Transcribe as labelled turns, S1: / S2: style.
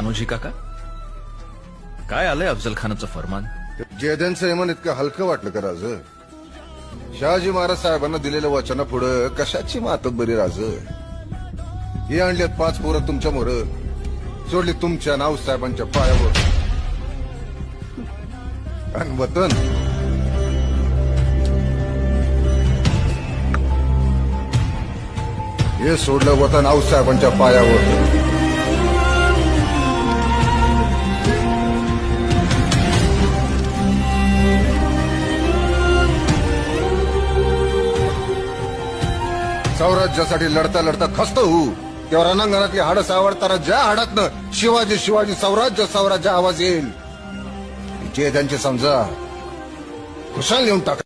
S1: रामोजी काका, काय आलंय अफजल खानाचं फरमान?
S2: जयदेनचं यमन इतकं हलकं वाटलं का राज? शहाजी महाराज साहेबांना दिलेल्या वचना पुढं कशाची मातत बरी राज? हे आणलेत 5 पोरं तुमच्या मोर, सोडली तुमच्या नाव साहेबांच्या पायावर. आणि वतन हे सोडलं वतन आऊसाहेबांच्या पायावर. स्वराज्यासाठी लढता लढता खस्त होऊ तेव्हा रणांगणातली हाडं सावरताना ज्या हाडातनं शिवाजी शिवाजी स्वराज्य स्वराज्य आवाज येईल, जे त्यांचे समजा खुशाल येऊन टाक.